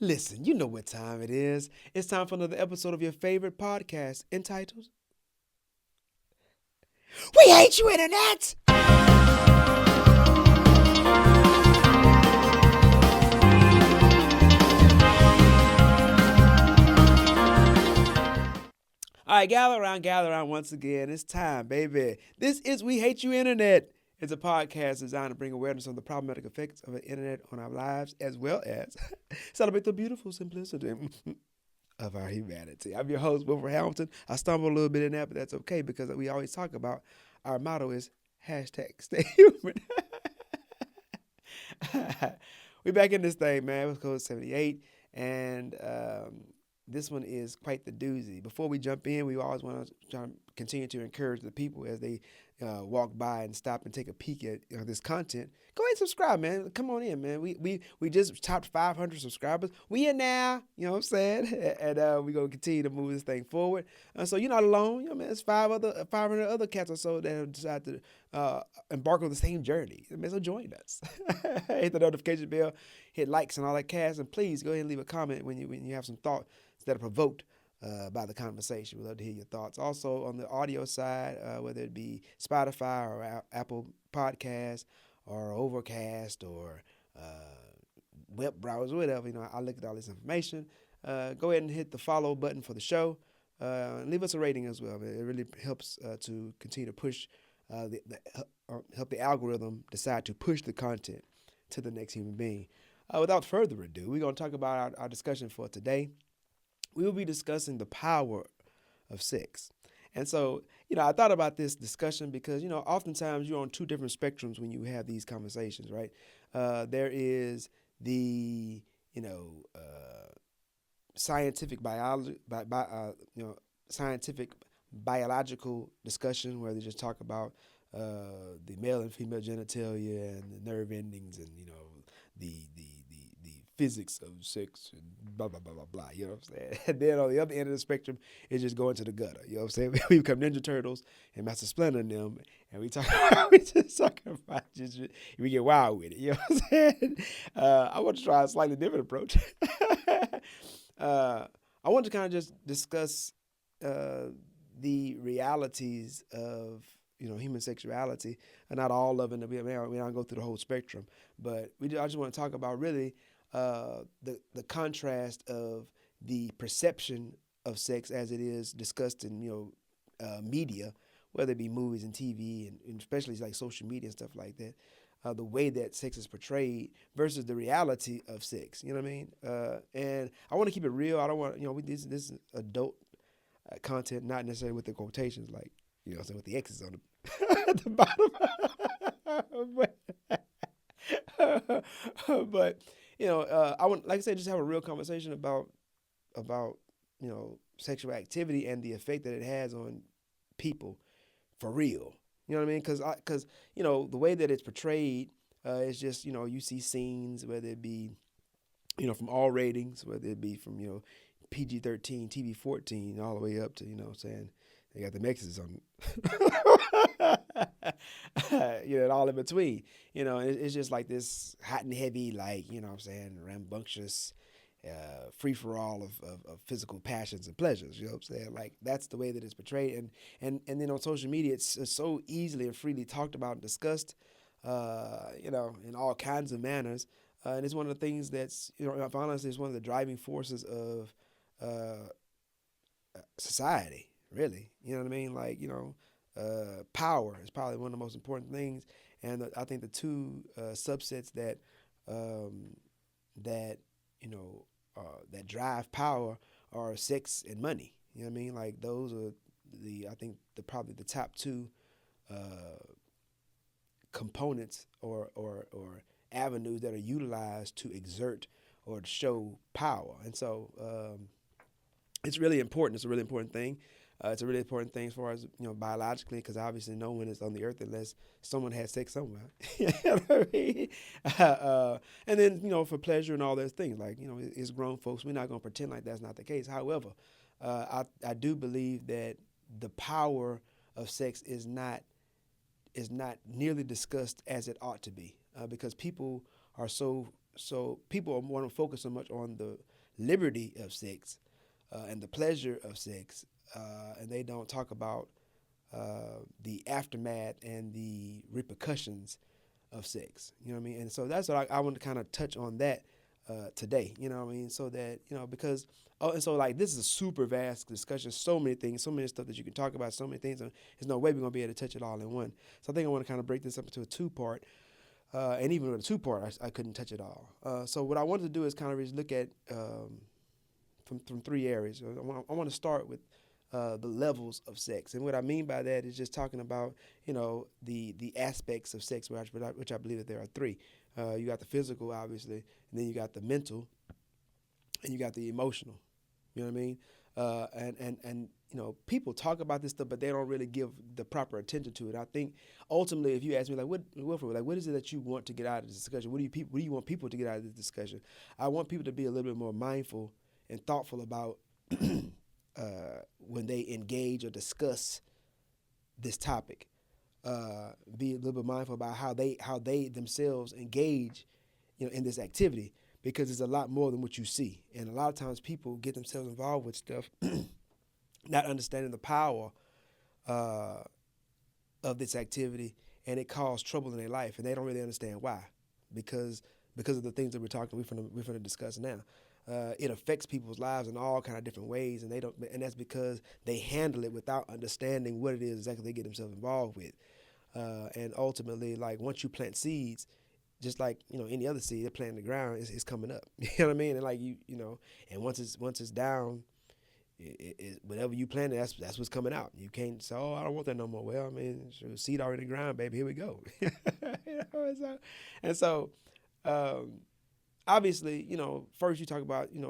Listen, you know what time it is. It's time for another episode of your favorite podcast entitled We Hate You Internet! All right, gather around once again. It's time, baby. This is We Hate You Internet. It's a podcast designed to bring awareness on the problematic effects of the internet on our lives, as well as celebrate the beautiful simplicity of our humanity. I'm your host, Wilford Hamilton. I stumbled a little bit in that, but that's okay because we always talk about our motto is hashtag stay human. We back in this thing, man. It was code 78, and this one is quite the doozy. Before we jump in, we always want to try to continue to encourage the people as they walk by and stop and take a peek at this content. Go ahead and subscribe, man. Come on in, man. We just topped 500 subscribers. We in now, you know what I'm saying? And we're going to continue to move this thing forward. So you're not alone. You know, man, there's 500 other cats or so that have decided to embark on the same journey. Man, so join us. Hit the notification bell, hit likes and all that cast, and please go ahead and leave a comment when you have some thoughts that are provoked by the conversation. We'd love to hear your thoughts. Also, on the audio side, whether it be Spotify or Apple Podcasts or Overcast or web browser, whatever, I look at all this information. Go ahead and hit the follow button for the show. And leave us a rating as well. It really helps to continue to push, help the algorithm decide to push the content to the next human being. Without further ado, we're going to talk about our discussion for today. We will be discussing the power of sex. And so, I thought about this discussion because, oftentimes you're on two different spectrums when you have these conversations, right? There is the, scientific biology, scientific biological discussion where they just talk about the male and female genitalia and the nerve endings and, the physics of sex and blah, blah, blah, blah, blah. You know what I'm saying? And then on the other end of the spectrum, it's just going to the gutter. You know what I'm saying? We become Ninja Turtles and Master Splinter and them, and we just talk about we get wild with it. You know what I'm saying? I want to try a slightly different approach. I want to kind of just discuss the realities of human sexuality, and not all of it. We don't go through the whole spectrum, but I just want to talk about really the contrast of the perception of sex as it is discussed in media, whether it be movies and TV and especially like social media and stuff like that. The way that sex is portrayed versus the reality of sex. You know what I mean? And I want to keep it real. I don't want this is adult content, not necessarily with the quotations like with the X's on at the bottom. but I want, like I said, just have a real conversation about sexual activity and the effect that it has on people for real. You know what I mean? Because the way that it's portrayed is just you see scenes, whether it be from all ratings, whether it be from PG-13, TV-14, all the way up to saying they got the Mexicans on, and all in between. It's just like this hot and heavy, like rambunctious, free for all of physical passions and pleasures. You know what I'm saying? Like that's the way that it's portrayed, and then on social media, it's so easily and freely talked about and discussed, in all kinds of manners. And it's one of the things that's, honestly, it's one of the driving forces of society, really. You know what I mean? Like, power is probably one of the most important things. And I think the two subsets that drive power are sex and money. You know what I mean? Like those are probably the top two components or avenues that are utilized to exert or to show power. And so it's really important. It's a really important thing. It's a really important thing as far as biologically, because obviously no one is on the earth unless someone had sex somewhere. You know what I mean? And then for pleasure and all those things, like it's grown folks. We're not going to pretend like that's not the case. However, I do believe that the power of sex is not nearly discussed as it ought to be, because people are so so people want to focus so much on the liberty of sex and the pleasure of sex, and they don't talk about the aftermath and the repercussions of sex. You know what I mean? And so that's what I want to kind of touch on that today. You know what I mean? So that, because and so like this is a super vast discussion. So many things, so many stuff that you can talk about. So many things. There's no way we're gonna be able to touch it all in one. So I think I want to kind of break this up into a two part. And even with a two part, I couldn't touch it all. So what I wanted to do is kind of just look at from three areas. I want to start with the levels of sex, and what I mean by that is just talking about the aspects of sex, which I believe that there are three. You got the physical, obviously, and then you got the mental, and you got the emotional. You know what I mean? And people talk about this stuff, but they don't really give the proper attention to it. I think ultimately, if you ask me, like, what is it that you want to get out of this discussion? What do you want people to get out of this discussion? I want people to be a little bit more mindful and thoughtful about when they engage or discuss this topic. Be a little bit mindful about how they themselves engage, in this activity, because it's a lot more than what you see. And a lot of times people get themselves involved with stuff, not understanding the power of this activity, and it caused trouble in their life, and they don't really understand why, because of the things that we're going to discuss now. It affects people's lives in all kind of different ways, and that's because they handle it without understanding what it is exactly they get themselves involved with. And ultimately, like, once you plant seeds, just like any other seed, they plant in the ground, it's coming up. You know what I mean? And like and once it's down, whatever you planted, that's what's coming out. You can't say, oh, I don't want that no more. Well, I mean, seed already in the ground, baby. Here we go. And so obviously, first you talk about and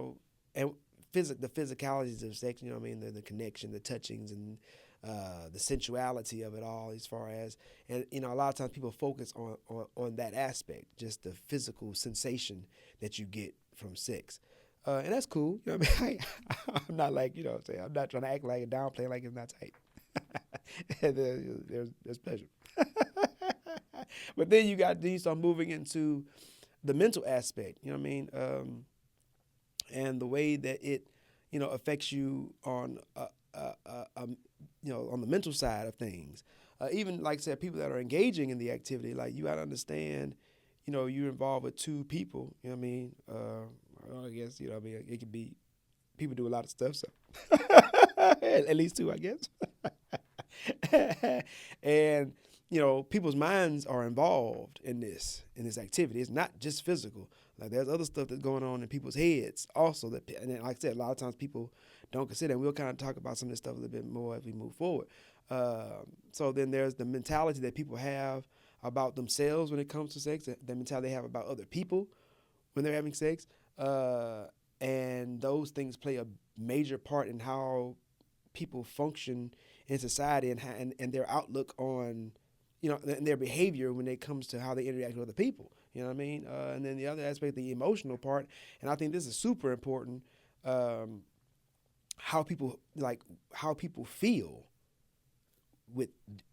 the physicalities of sex. You know what I mean? The connection, the touchings, and the sensuality of it all, as far as, and a lot of times people focus on that aspect, just the physical sensation that you get from sex. And that's cool. You know what I mean? I'm not like, what I'm saying, I'm not trying to act like a downplay like it's not tight. there's pleasure. But then you start moving into the mental aspect, you know what I mean? And the way that it, affects you on, on the mental side of things. Even, like I said, people that are engaging in the activity, like, you got to understand, you're involved with two people, you know what I mean? I guess, it could be, people do a lot of stuff, so at least two, I guess. And, people's minds are involved in this activity. It's not just physical. Like, there's other stuff that's going on in people's heads also. And then, like I said, a lot of times people don't consider, and we'll kind of talk about some of this stuff a little bit more as we move forward. So then there's the mentality that people have about themselves when it comes to sex, the mentality they have about other people when they're having sex. And those things play a major part in how people function in society, and their outlook on, and their behavior when it comes to how they interact with other people. You know what I mean? And then the other aspect, the emotional part, and I think this is super important, how people feel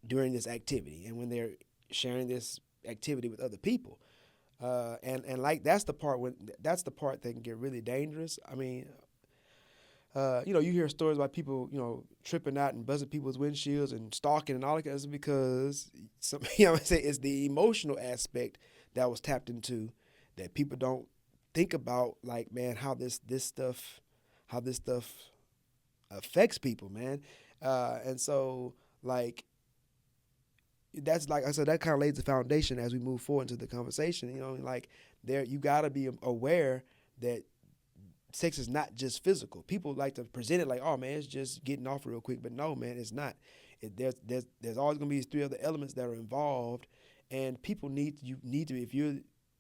during this activity and when they're sharing this activity with other people. And like that's the part that can get really dangerous. I mean, you hear stories about people, tripping out and buzzing people's windshields and stalking and all that. That's because it's the emotional aspect that was tapped into that people don't think about. Like, man, how this stuff affects people, man. And so, like, that's, like I said, that kind of lays the foundation as we move forward into the conversation. Like, you got to be aware that sex is not just physical. People like to present it like, oh man, it's just getting off real quick, but no, man, it's not. There's always gonna be these three other elements that are involved, and people need to, if you're,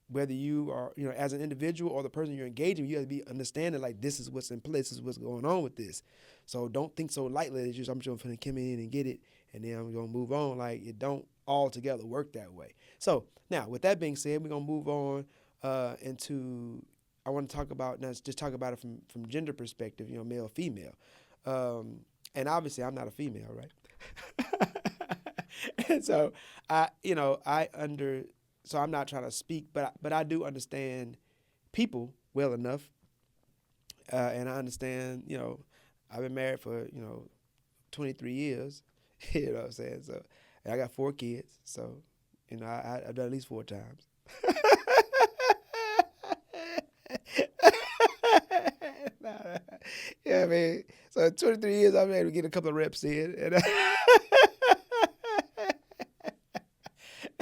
whether you are, as an individual or the person you're engaging, you have to be understanding, like, this is what's in place, this is what's going on with this. So don't think so lightly that I'm just going to come in and get it, and then I'm going to move on. Like, it don't altogether work that way. So now, with that being said, we're going to move on into, I want to talk about, now just talk about it from gender perspective, male, female. And obviously I'm not a female, right? And so so I'm not trying to speak, but I do understand people well enough, and I understand. I've been married for 23 years. You know what I'm saying? So, and I got 4 kids. So, I've done at least 4 times. Yeah, I mean, so 23 years, I've been able to get a couple of reps in,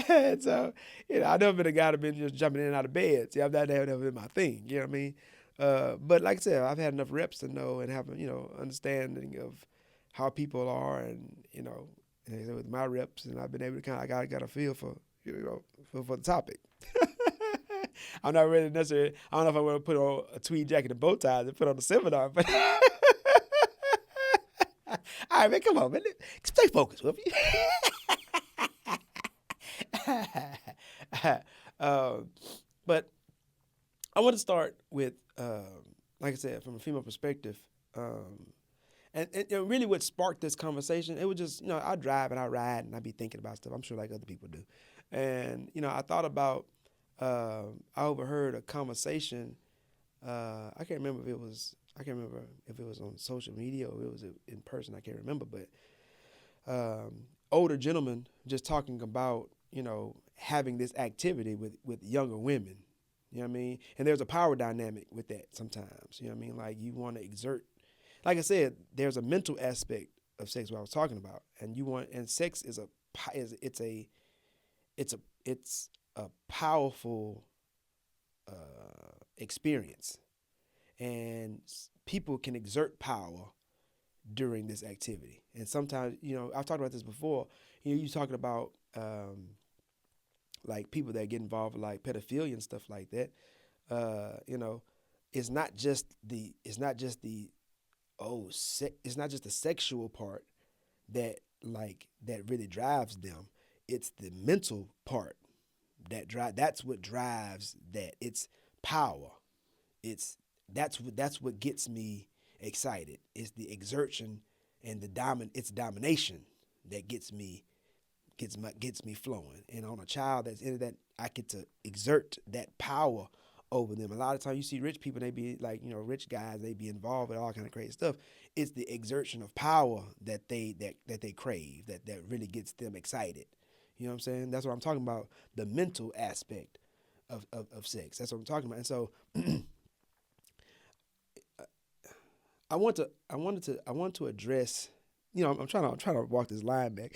and so I've never been a guy to been just jumping in and out of bed. See, I've never been my thing. You know what I mean? But like I said, I've had enough reps to know and have understanding of how people are, and with my reps, and I've been able to got a feel for for the topic. I'm not really necessarily. I don't know if I want to put on a tweed jacket and bow ties and put on the seminar, but all right, man, come on, man, stay focused with me. um, but I want to start with, like I said, from a female perspective. And really what sparked this conversation, it was just, I drive and I ride and I be thinking about stuff. I'm sure like other people do. And, I thought about, I overheard a conversation. I can't remember if it was on social media or it was in person. I can't remember, but older gentlemen just talking about, having this activity with younger women. You know what I mean? And there's a power dynamic with that sometimes. You know what I mean? Like you want to exert. Like I said, there's a mental aspect of sex, what I was talking about, and sex is it's a powerful experience, and people can exert power during this activity. And sometimes, I've talked about this before. You're talking about like people that get involved with like pedophilia and stuff like that. You know, it's not just the it's not just the sexual part that really drives them. It's the mental part that's what drives that. It's power. It's that's what gets me excited. It's the exertion and it's domination that gets me flowing. And on a child that's into that, I get to exert that power over them. A lot of times you see rich people, they be like, rich guys, they be involved with all kind of crazy stuff. It's the exertion of power that they crave, that really gets them excited. You know what I'm saying? That's what I'm talking about. The mental aspect of sex. That's what I'm talking about. And so I want to address, I'm trying to walk this line back.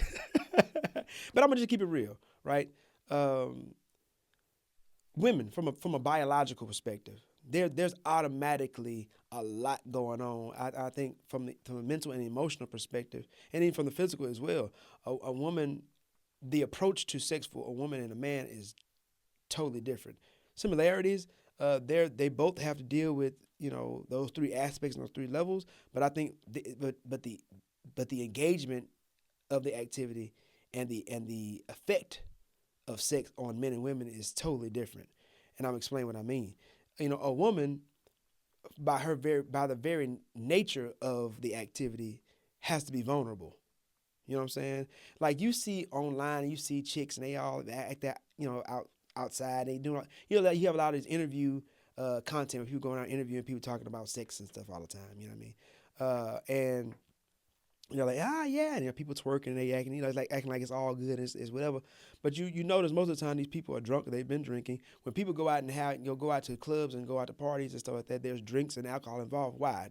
But I'm gonna just keep it real, right? Um, Women, from a biological perspective, there's automatically a lot going on. I think from a mental and emotional perspective, and even from the physical as well. A woman, the approach to sex for a woman and a man is totally different. Similarities, they both have to deal with those three aspects and those three levels. But I think but the engagement of the activity and the effect of sex on men and women is totally different. And I'll explain what I mean. A woman, by the very nature of the activity, has to be vulnerable. You know what I'm saying? Like you see online, and you see chicks, and they all act that outside. They do like you have a lot of these interview content where people going out interviewing people talking about sex and stuff all the time. You know what I mean? And like, yeah, and people twerking and they acting, it's like acting like it's all good, it's whatever. But you notice most of the time these people are drunk, they've been drinking. When people go out and go out to clubs and go out to parties and stuff like that, there's drinks and alcohol involved. Why?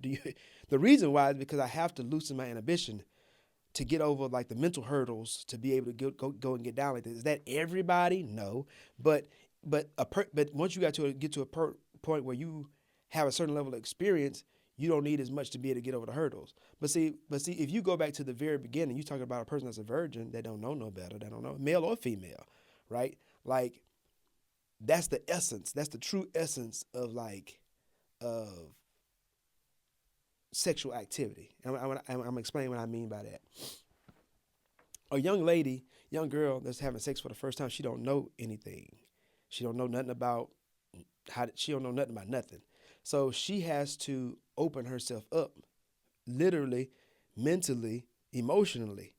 The reason why is because I have to loosen my inhibition to get over like the mental hurdles to be able to go and get down like this. Is that everybody? No, but once you get to a point where you have a certain level of experience, you don't need as much to be able to get over the hurdles. But see, if you go back to the very beginning, you talking about a person that's a virgin that don't know no better, that don't know male or female, right? Like that's the essence. That's the true essence of of sexual activity. I'm explaining what I mean by that. A young girl that's having sex for the first time, she don't know anything. She don't know nothing about she don't know nothing about nothing. So she has to open herself up, literally, mentally, emotionally,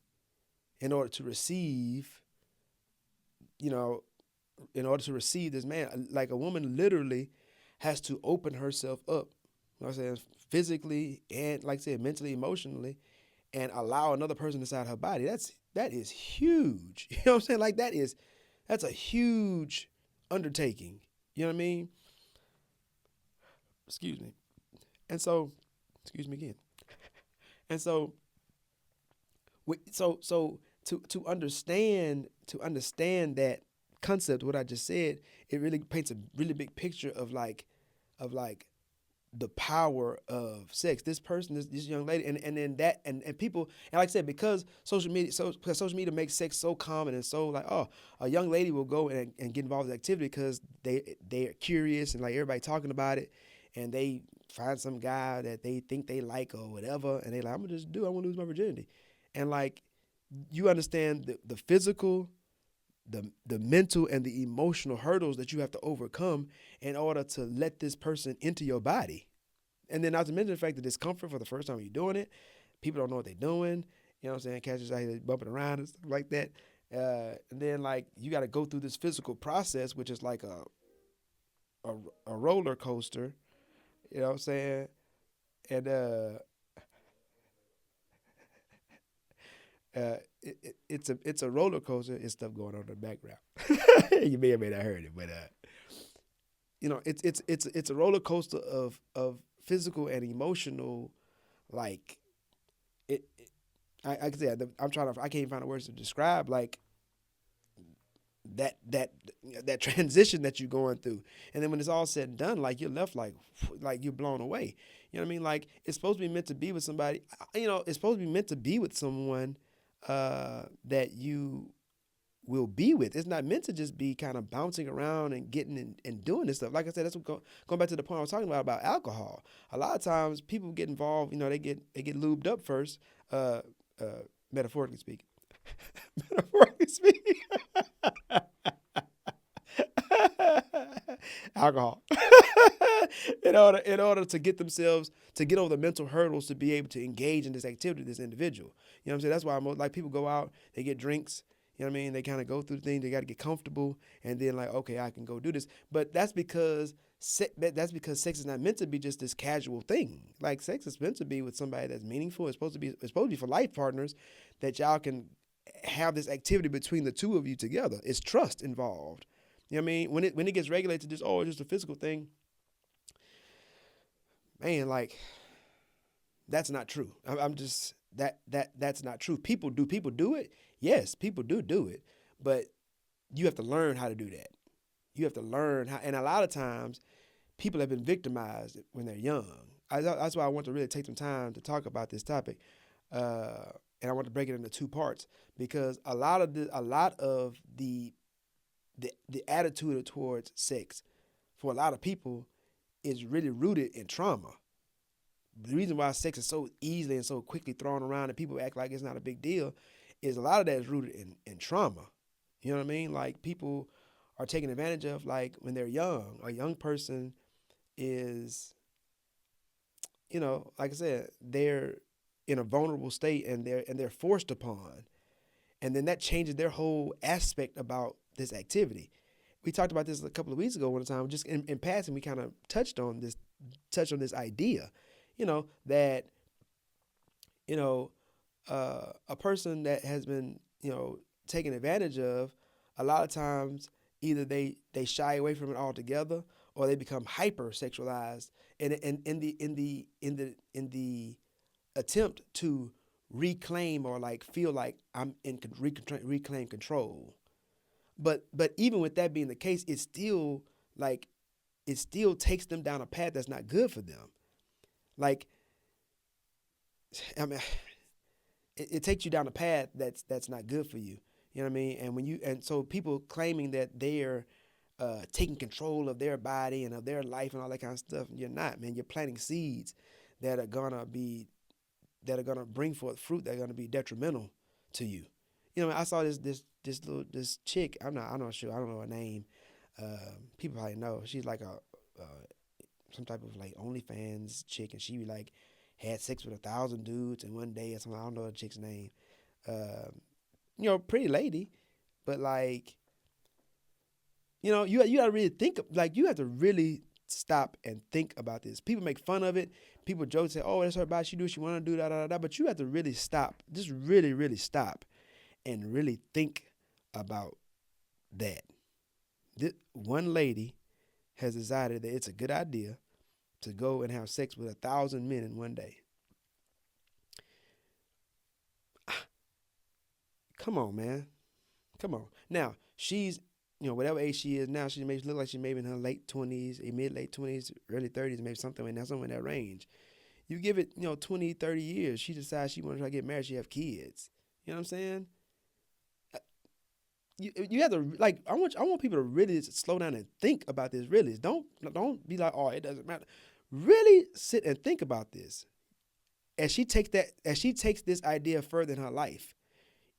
in order to receive, you know, in order to receive this man. Like a woman literally has to open herself up, you know what I'm saying, physically and like I said, mentally, emotionally, and allow another person inside her body. That is huge. You know what I'm saying? Like that's a huge undertaking. You know what I mean? Excuse me. And so, excuse me again. And so, to understand that concept, what I just said, it really paints a really big picture of like the power of sex. This person, this young lady, and then that and people, and like I said, because social media makes sex so common and so like, oh, a young lady will go and get involved in activity because they're curious and like everybody talking about it, and they find some guy that they think they like or whatever, and they like, I'm gonna just do, I want to lose my virginity, and like you understand the physical, the mental and the emotional hurdles that you have to overcome in order to let this person into your body. And then not to mention the fact that discomfort for the first time you're doing it, people don't know what they're doing. You know what I'm saying? Catchers out here bumping around and stuff like that. And then like you got to go through this physical process, which is like a, a roller coaster. You know what I'm saying? And it's a roller coaster. It's stuff going on in the background. You may or may not heard it, but it's a roller coaster of physical and emotional, like it I said, I can't find the words to describe like that that that transition that you're going through, and then when it's all said and done, like you're left like you're blown away. You know what I mean? Like it's supposed to be meant to be with somebody. It's supposed to be meant to be with someone that you will be with. It's not meant to just be kind of bouncing around and getting and doing this stuff. Like I said, that's what going back to the point I was talking about alcohol. A lot of times people get involved. They get lubed up first, uh, metaphorically speaking. Metaphorically speaking. Alcohol. In order to get themselves to get over the mental hurdles to be able to engage in this activity, this individual. You know what I'm saying? That's why like people go out, they get drinks. You know what I mean? They kind of go through the thing. They got to get comfortable, and then like, okay, I can go do this. But that's because sex is not meant to be just this casual thing. Like sex is meant to be with somebody that's meaningful. It's supposed to be for life partners that y'all can have this activity between the two of you together. It's trust involved. You know what I mean? When it gets regulated to just, oh, it's just a physical thing, man, like that's not true. I'm just that's not true. People do it. Yes, people do it, but you have to learn how to do that. You have to learn how, and a lot of times people have been victimized when they're young. That's why I want to really take some time to talk about this topic, and I want to break it into two parts because a lot of the attitude towards sex for a lot of people is really rooted in trauma. The reason why sex is so easily and so quickly thrown around and people act like it's not a big deal is a lot of that is rooted in trauma. You know what I mean? Like people are taken advantage of like when they're young. A young person is, like I said, they're in a vulnerable state and they're forced upon. And then that changes their whole aspect about this activity. We talked about this a couple of weeks ago one time, just in passing, we kind of touched on this idea, that, a person that has been, taken advantage of, a lot of times either they shy away from it altogether or they become hyper sexualized and in the attempt to reclaim or like feel like I'm in reclaim control. But even with that being the case, like it still takes them down a path that's not good for them. Like I mean, it takes you down a path that's not good for you. You know what I mean? And so people claiming that they're taking control of their body and of their life and all that kind of stuff, you're not, man. You're planting seeds that are gonna bring forth fruit that are gonna be detrimental to you. I saw this chick. I'm not sure. I don't know her name. People probably know. She's like some type of like OnlyFans chick, and she like had sex with 1,000 dudes in one day or something. I don't know the chick's name. Pretty lady, but like, you gotta really think. Like, you have to really stop and think about this. People make fun of it. People joke, say, "Oh, that's her body. She do what she want to do." Da da da. But you have to really stop. Just really, really stop and really think about that. This one lady has decided that it's a good idea to go and have sex with 1,000 men in one day. Come on, man. Come on. Now, she's, whatever age she is now, she may look like she maybe in her late 20s, mid late 20s, early 30s, maybe something like that, somewhere in that range. You give it, 20, 30 years, she decides she wants to try to get married, she have kids. You know what I'm saying? You have to, like, I want people to really slow down and think about this. Really, don't be like, oh, it doesn't matter. Really sit and think about this as she takes this idea further in her life.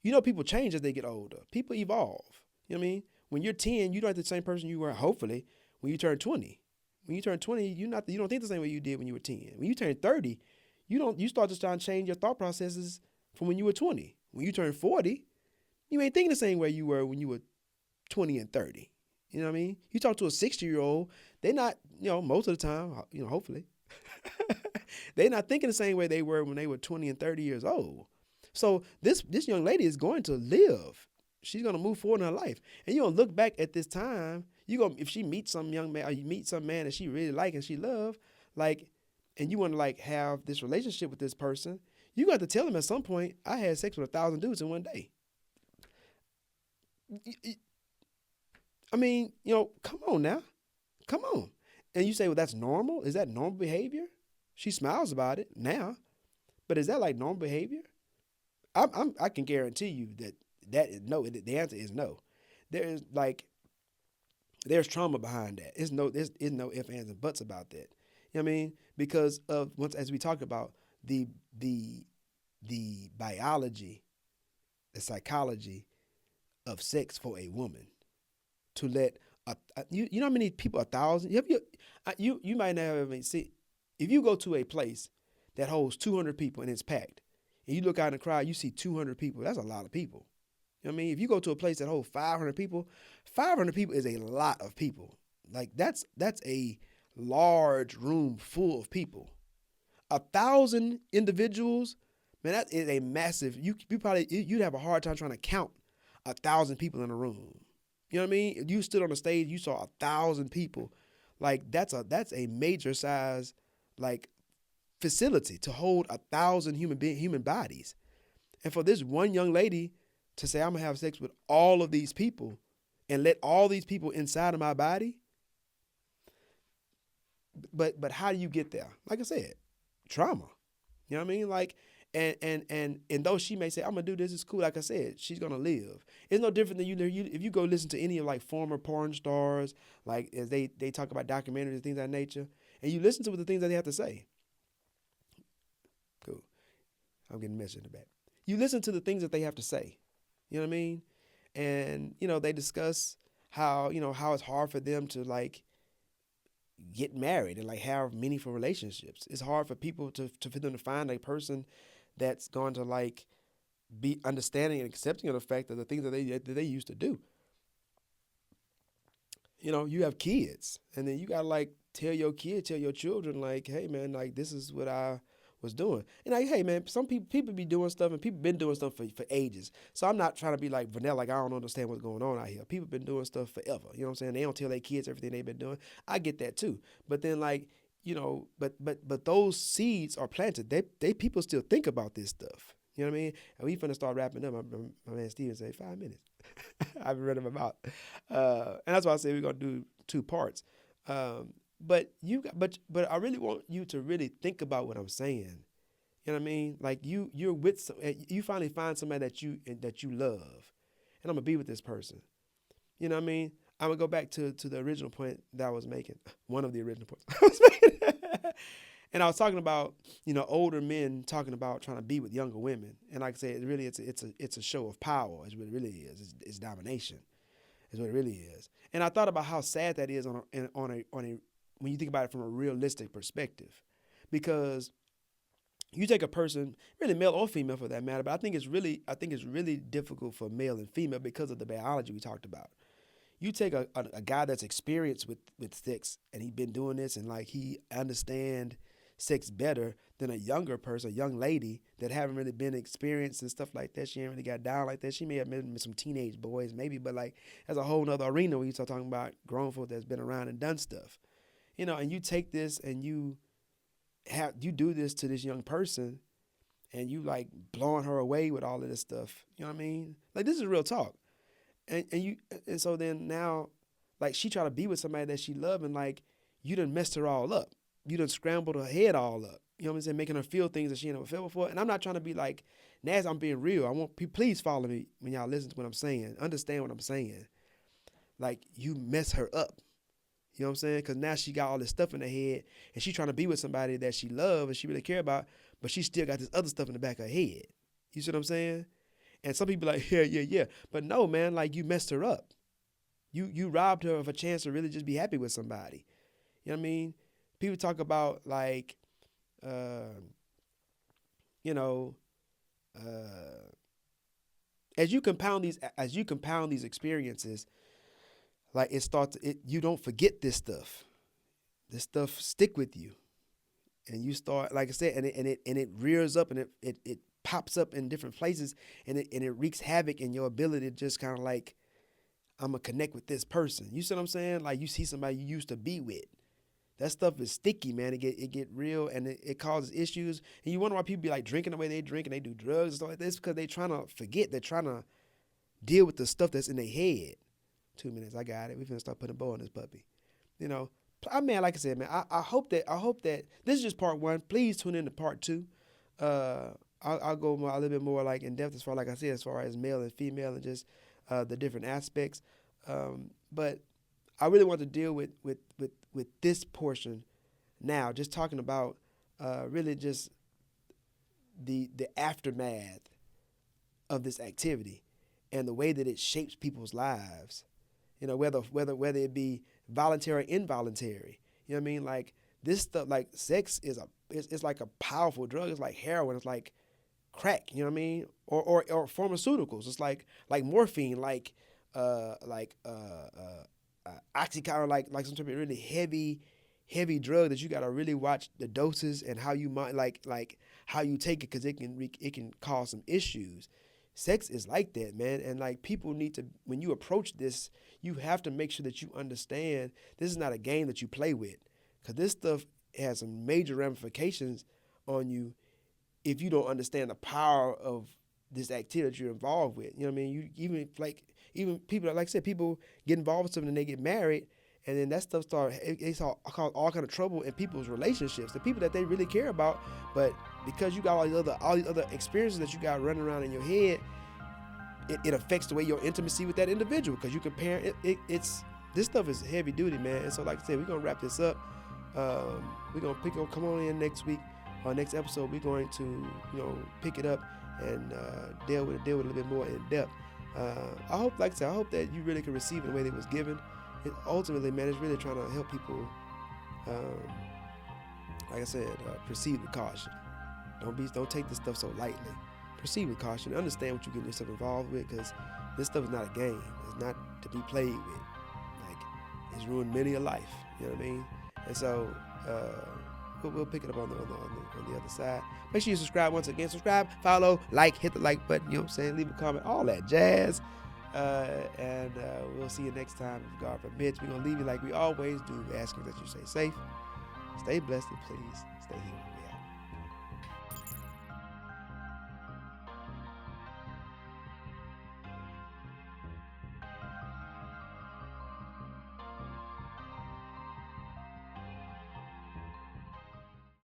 People change as they get older. People evolve. You know what I mean? When you're 10, you're not the same person you were, hopefully, when you turn 20. When you turn 20, you don't think the same way you did when you were 10. When you turn 30, you start to try and change your thought processes from when you were 20. When you turn 40, you ain't thinking the same way you were when you were 20 and 30. You know what I mean? You talk to a 60-year-old, they're not, most of the time, hopefully, they're not thinking the same way they were when they were 20 and 30 years old. So this young lady is going to live. She's going to move forward in her life. And you're going to look back at this time, if she meets some young man, or you meet some man that she really like and she love, like, and you want to like have this relationship with this person, you got to tell him at some point, I had sex with 1,000 dudes in one day. I mean, come on now. Come on. And you say, well, that's normal? Is that normal behavior? She smiles about it now. But is that like normal behavior? I can guarantee you that is no. The answer is no. There's trauma behind that. There's no ifs, ands, and buts about that. You know what I mean? Because of once, as we talked about, the biology, the psychology of sex for a woman to let you know how many people 1,000 you might not have see if you go to a place that holds 200 people and it's packed and you look out in the crowd, you see 200 people. That's a lot of people. You know what I mean? If you go to a place that holds 500 people, 500 people is a lot of people. Like that's a large room full of people. 1,000 individuals, man, that is a massive. You'd have a hard time trying to count 1,000 people in a room. You know what I mean? If you stood on the stage, you saw 1,000 people. Like that's a major size like facility to hold 1,000 human bodies. And for this one young lady to say, I'm gonna have sex with all of these people and let all these people inside of my body. But how do you get there? Like I said, trauma. You know what I mean? Like and though she may say, I'm gonna do this, it's cool. Like I said, she's gonna live. It's no different than you if you go listen to any of like former porn stars, like as they talk about documentaries and things of that nature, and you listen to the things that they have to say. Cool. I'm getting a message in the back. You listen to the things that they have to say. You know what I mean? And they discuss how it's hard for them to like get married and like have meaningful relationships. It's hard for people for them to find a person that's going to like be understanding and accepting of the fact that the things that they used to do. You have kids, and then you gotta like tell your children like, hey man, like this is what I was doing. And like, hey man, some people be doing stuff and people been doing stuff for ages. So I'm not trying to be like vanilla, like I don't understand what's going on out here. People been doing stuff forever. You know what I'm saying? They don't tell their kids everything they've been doing. I get that too. But then like, but those seeds are planted. They people still think about this stuff. You know what I mean? And we finna start wrapping up. My man Steven said 5 minutes. I've been running my mouth. And that's why I say we're gonna do 2 parts. But I really want you to really think about what I'm saying. You know what I mean? Like you're with you finally find somebody that you love, and I'm gonna be with this person. You know what I mean? I'm gonna go back to the original point that I was making. One of the original points I was making. And I was talking about older men talking about trying to be with younger women, and like I said, really it's a show of power. Is what it really is. It's domination. Is what it really is. And I thought about how sad that is on a when you think about it from a realistic perspective, because you take a person, really male or female for that matter, but I think it's really difficult for male and female because of the biology we talked about. You take a guy that's experienced with sex and he been doing this and like he understand sex better than a younger person, a young lady that haven't really been experienced and stuff like that. She ain't really got down like that. She may have been with some teenage boys maybe, but like that's a whole nother arena where you start talking about grown folk that's been around and done stuff. And you take this and you do this to this young person and you like blowing her away with all of this stuff. You know what I mean? Like this is real talk. And so then now, like she try to be with somebody that she love and like you done messed her all up. You done scrambled her head all up. You know what I'm saying? Making her feel things that she ain't never felt before. And I'm not trying to be like nasty. I'm being real. I want please follow me when y'all listen to what I'm saying. Understand what I'm saying. Like you mess her up. You know what I'm saying? Because now she got all this stuff in her head and she trying to be with somebody that she love and she really care about, but she still got this other stuff in the back of her head. You see what I'm saying? And some people like, yeah. But no, man, like you messed her up. You robbed her of a chance to really just be happy with somebody. You know what I mean? People talk about like, you know, as you compound these experiences, like you don't forget this stuff. This stuff stick with you, and you start, like I said, and it rears up and it pops up in different places, and it wreaks havoc in your ability to just kind of like, I'm gonna connect with this person. You see what I'm saying? Like you see somebody you used to be with. That stuff is sticky, man. It get real and it causes issues. And you wonder why people be like drinking the way they drink and they do drugs and stuff like this because they trying to forget. They're trying to deal with the stuff that's in their head. 2 minutes, I got it. We finna start putting a bow on this puppy. Like I said, man, I hope that this is just part one. Please tune in to part two. I'll go a little bit more like in depth as far, like I said, as far as male and female and just the different aspects. But I really want to deal with this portion now, just talking about really just the aftermath of this activity and the way that it shapes people's lives. Whether it be voluntary or involuntary. You know what I mean? Like this stuff, like sex it's like a powerful drug. It's like heroin. It's like crack. You know what I mean? Or pharmaceuticals. It's like morphine. Like oxycontin. Like some type of really heavy drug that you gotta really watch the doses and how you might like how you take it because it can cause some issues. Sex is like that, man. And like people need to, when you approach this, you have to make sure that you understand this is not a game that you play with. Because this stuff has some major ramifications on you if you don't understand the power of this activity that you're involved with. You know what I mean? Even people, like I said, people get involved with something and they get married, and then that stuff cause all kind of trouble in people's relationships, the people that they really care about. But because you got all these other experiences that you got running around in your head, it affects the way your intimacy with that individual. Because you compare it's this stuff is heavy duty, man. And so, like I said, we're gonna wrap this up. We're gonna come on in next week. Our next episode, we're going to pick it up and deal with it a little bit more in depth. I hope that you really can receive it the way that it was given. And ultimately, man, it's really trying to help people, like I said, proceed with caution. Don't take this stuff so lightly. Proceed with caution. Understand what you're getting yourself involved with, because this stuff is not a game. It's not to be played with. Like, it's ruined many a life. You know what I mean? And so, we'll pick it up on the other side. Make sure you subscribe once again. Subscribe, follow, like, hit the like button. You know what I'm saying? Leave a comment, all that jazz. And we'll see you next time if God permits. We're going to leave you like we always do, asking that you stay safe, stay blessed, and please stay healed.